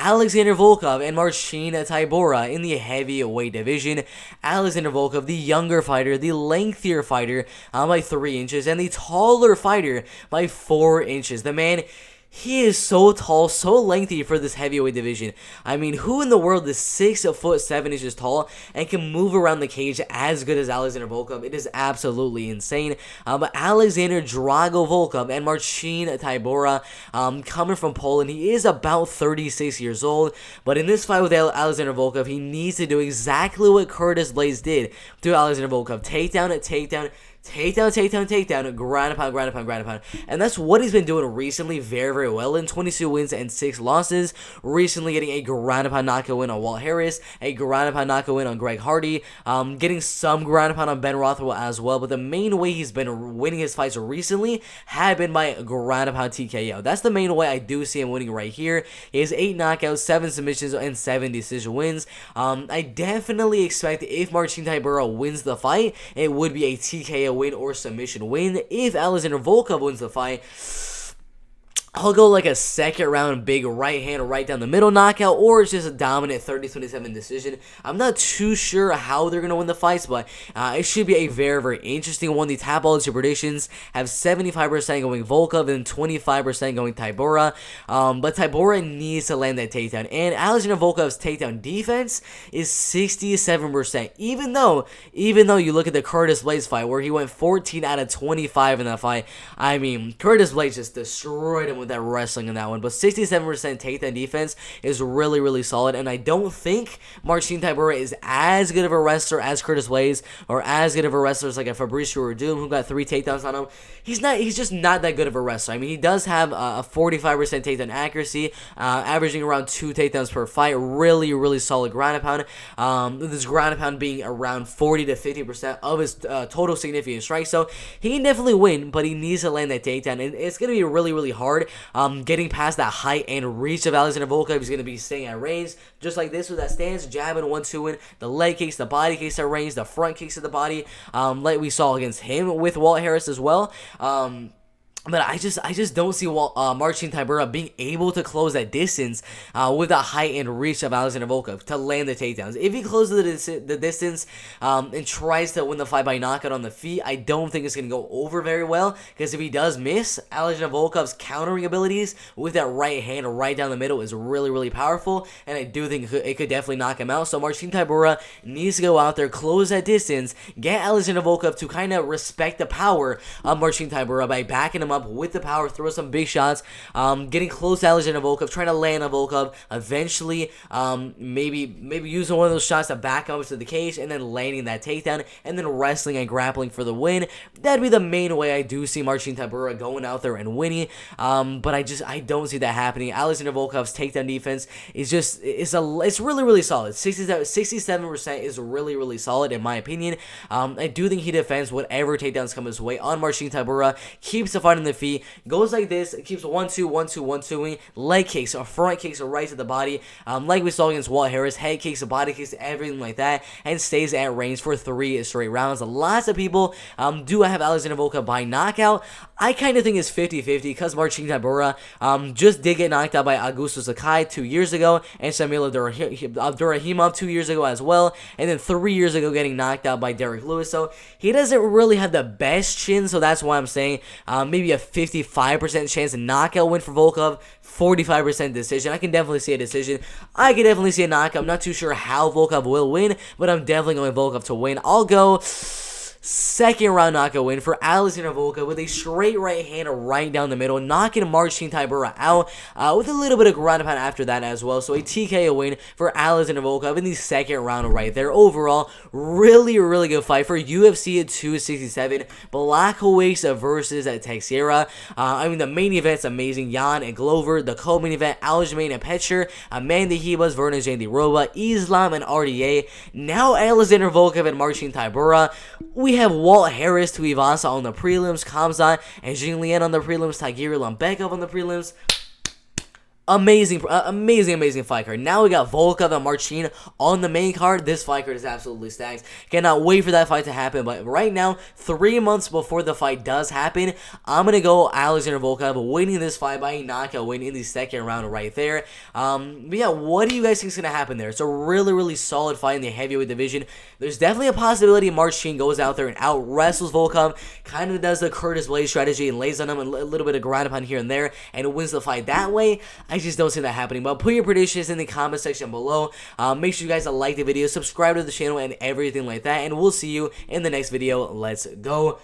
Alexander Volkov and Marcin Tybura in the heavyweight division. Alexander Volkov, the younger fighter, the lengthier fighter by 3 inches, and the taller fighter by 4 inches. The man, he is so tall, so lengthy for this heavyweight division. I mean, who in the world is 6'7" tall and can move around the cage as good as Alexander Volkov? It is absolutely insane. But Alexander Drago Volkov and Marcin Tybura, coming from Poland, he is about 36 years old. But in this fight with Alexander Volkov, he needs to do exactly what Curtis Blaydes did to Alexander Volkov: takedown, takedown, ground and pound. And that's what he's been doing recently very, very well in 22 wins and 6 losses. Recently getting a ground and pound knockout win on Walt Harris, a ground and pound knockout win on Greg Hardy, getting some ground and pound on Ben Rothwell as well. But the main way he's been winning his fights recently had been by ground and pound TKO. That's the main way I do see him winning right here. He has 8 knockouts, 7 submissions, and 7 decision wins. I definitely expect if Marcin Tybura wins the fight, it would be a TKO win or submission win. If Alexander Volkov wins the fight, I'll go like a second round big right hand right down the middle knockout, or it's just a dominant 30-27 decision. I'm not too sure how they're going to win the fights, but it should be a very, very interesting one. The Tapology predictions have 75% going Volkov and 25% going Tybura. But Tybura needs to land that takedown, and Alexander Volkov's takedown defense is 67%. Even though you look at the Curtis Blaydes fight where he went 14 out of 25 in that fight, I mean, Curtis Blaydes just destroyed him with that wrestling in that one. But 67% takedown defense is really, really solid, and I don't think Marcin Tybura is as good of a wrestler as Curtis Blaydes, or as good of a wrestler as like a Fabricio Werdum, who got 3 takedowns on him. He's just not that good of a wrestler. I mean, he does have a 45% takedown accuracy, averaging around 2 takedowns per fight. Really, really solid ground and pound. This ground and pound being around 40 to 50% of his total significant strikes. So he can definitely win, but he needs to land that takedown, and it's going to be really, really hard. Getting past that height and reach of Alexander Volkov. He's going to be staying at range, just like this with that stance, jabbing 1-2 in, the leg kicks, the body kicks at range, the front kicks to the body, like we saw against him with Walt Harris as well. But I just don't see Marcin Tybura being able to close that distance with the height and reach of Alexander Volkov to land the takedowns. If he closes the distance and tries to win the fight by knockout on the feet, I don't think it's going to go over very well, because if he does miss, Alexander Volkov's countering abilities with that right hand right down the middle is really, really powerful, and I do think it could definitely knock him out. So Marcin Tybura needs to go out there, close that distance, get Alexander Volkov to kind of respect the power of Marcin Tybura by backing him up with the power, throw some big shots, getting close to Alexander Volkov, trying to land on Volkov, eventually maybe using one of those shots to back up to the cage, and then landing that takedown, and then wrestling and grappling for the win. That'd be the main way I do see Marcin Tybura going out there and winning, but I don't see that happening. Alexander Volkov's takedown defense is it's really, really solid. 67% is really, really solid in my opinion. I do think he defends whatever takedowns come his way on Marcin Tybura, keeps the fight on the feet, goes like this, keeps 1-2, 1-2, 1-2ing, leg kicks or front kicks or right to the body, like we saw against Walt Harris, head kicks, body kicks, everything like that, and stays at range for 3 straight rounds. Lots of people do have Alexander Volkov by knockout. I kind of think it's 50-50, because Marcin Tybura just did get knocked out by Augusto Sakai 2 years ago, and Shamil Abdurrahimov 2 years ago as well, and then 3 years ago getting knocked out by Derek Lewis. So he doesn't really have the best chin, so that's why I'm saying maybe a 55% chance of knockout win for Volkov, 45% decision. I can definitely see a decision. I can definitely see a knockout. I'm not too sure how Volkov will win, but I'm definitely going Volkov to win. I'll go second round knockout win for Alexander Volkov with a straight right hand right down the middle, knocking Marcin Tybura out with a little bit of ground and pound after that as well. So a TKO win for Alexander Volkov in the second round right there. Overall, really, really good fight for UFC 267. Blachowicz versus Teixeira. I mean, the main event's amazing. Jan and Glover. The co-main event, Aljamain and Petcher. Amanda Ribas, Vernon Jandiroba, Islam and RDA. Now Alexander Volkov and Marcin Tybura. We have Walt Harris to Ivasa on the prelims, Khamzat and Jing Lian on the prelims, Tagiri Lambekov on the prelims. amazing fight card. Now we got Volkov and Marcin on the main card. This fight card is absolutely stacked. Cannot wait for that fight to happen. But right now, 3 months before the fight does happen, I'm gonna go Alexander Volkov winning this fight by a knockout win in the second round right there. But yeah, what do you guys think is gonna happen there? It's a really solid fight in the heavyweight division. There's definitely a possibility Marcin goes out there and out wrestles Volkov, kind of does the Curtis Blade strategy and lays on him a little bit of ground upon here and there, and wins the fight that way. I just don't see that happening. But put your predictions in the comment section below. Make sure you guys like the video, subscribe to the channel, and everything like that. And we'll see you in the next video. Let's go.